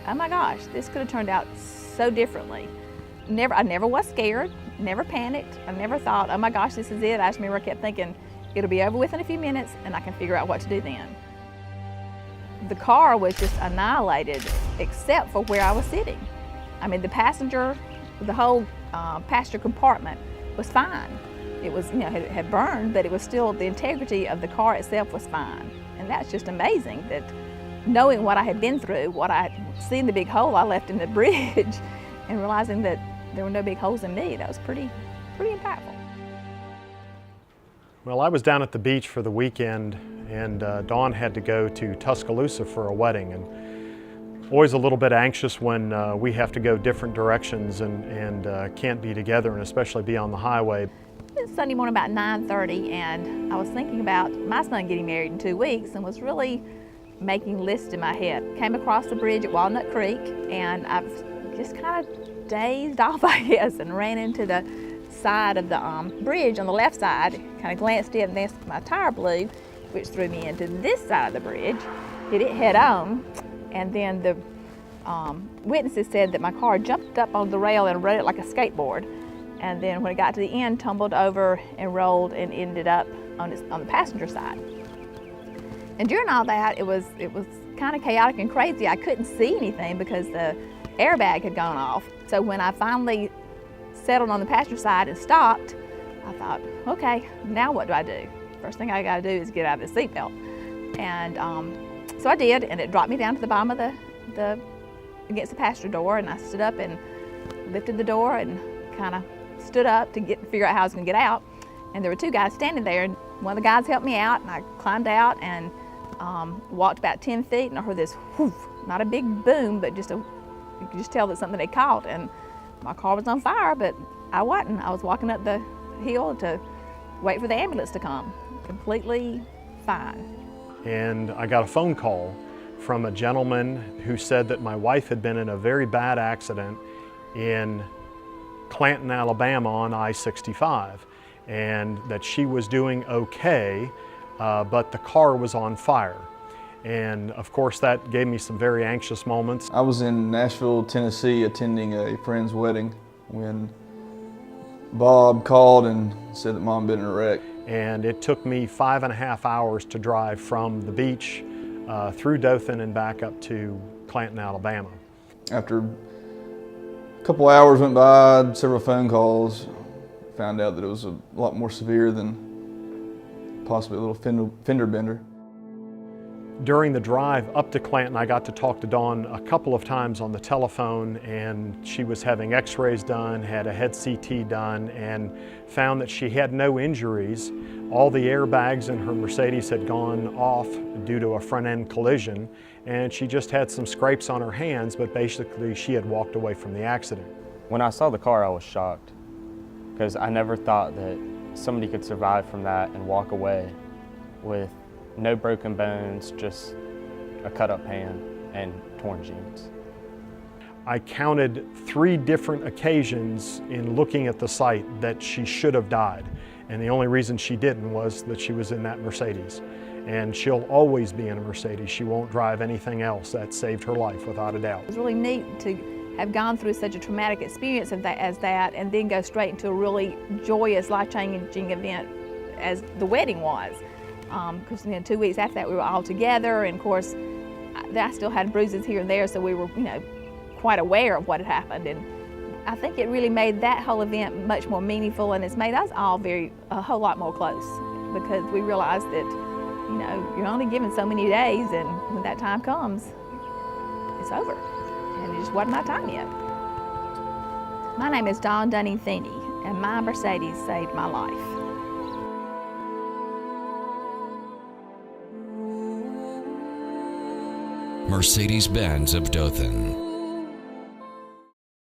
oh my gosh, this could have turned out so differently. I never was scared, never panicked. I never thought, oh my gosh, this is it. I just remember I kept thinking, it'll be over with in a few minutes and I can figure out what to do then. The car was just annihilated except for where I was sitting. I mean, the whole passenger compartment was fine. It was, it had burned, but it was still, the integrity of the car itself was fine. And that's just amazing that knowing what I had been through, seeing the big hole I left in the bridge and realizing that there were no big holes in me, that was pretty impactful. Well, I was down at the beach for the weekend, and Dawn had to go to Tuscaloosa for a wedding. And always a little bit anxious when we have to go different directions and can't be together, and especially be on the highway. It was Sunday morning about 9:30, and I was thinking about my son getting married in 2 weeks and was really making lists in my head. Came across the bridge at Walnut Creek, and I've just kind of dazed off, I guess, and ran into the side of the bridge on the left side, kind of glanced in, and then my tire blew, which threw me into this side of the bridge, hit it head on, and then the witnesses said that my car jumped up on the rail and rode it like a skateboard, and then when it got to the end, tumbled over and rolled and ended up on the passenger side. And during all that, it was kind of chaotic and crazy. I couldn't see anything because the airbag had gone off. So when I finally settled on the passenger side and stopped, I thought, okay, now what do I do? First thing I gotta do is get out of the seatbelt. And so I did, and it dropped me down to the bottom of against the passenger door, and I stood up and lifted the door and kind of stood up to figure out how I was gonna get out. And there were two guys standing there, and one of the guys helped me out, and I climbed out and walked about 10 feet, and I heard this whoof, not a big boom, but you could just tell that something had caught, and my car was on fire, but I wasn't. I was walking up the hill to wait for the ambulance to come, completely fine. And I got a phone call from a gentleman who said that my wife had been in a very bad accident in Clanton, Alabama on I-65, and that she was doing okay, but the car was on fire. And of course that gave me some very anxious moments. I was in Nashville, Tennessee attending a friend's wedding when Bob called and said that Mom had been in a wreck. And it took me 5.5 hours to drive from the beach through Dothan and back up to Clanton, Alabama. After a couple hours went by, several phone calls, found out that it was a lot more severe than possibly a little fender bender. During the drive up to Clanton, I got to talk to Dawn a couple of times on the telephone, and she was having x-rays done, had a head CT done, and found that she had no injuries. All the airbags in her Mercedes had gone off due to a front-end collision, and she just had some scrapes on her hands, but basically she had walked away from the accident. When I saw the car, I was shocked, because I never thought that somebody could survive from that and walk away with no broken bones, just a cut-up hand and torn jeans. I counted 3 different occasions in looking at the site that she should have died, and the only reason she didn't was that she was in that Mercedes. And she'll always be in a Mercedes. She won't drive anything else. That saved her life, without a doubt. It was really neat to have gone through such a traumatic experience as that, and then go straight into a really joyous, life-changing event as the wedding was. Because 2 weeks after that we were all together, and of course I still had bruises here and there, so we were quite aware of what had happened. And I think it really made that whole event much more meaningful, and it's made us all a whole lot more close, because we realized that you're only given so many days, and when that time comes, it's over, and it just wasn't my time yet. My name is Dawn Dunning-Feeney, and my Mercedes saved my life. Mercedes-Benz of Dothan.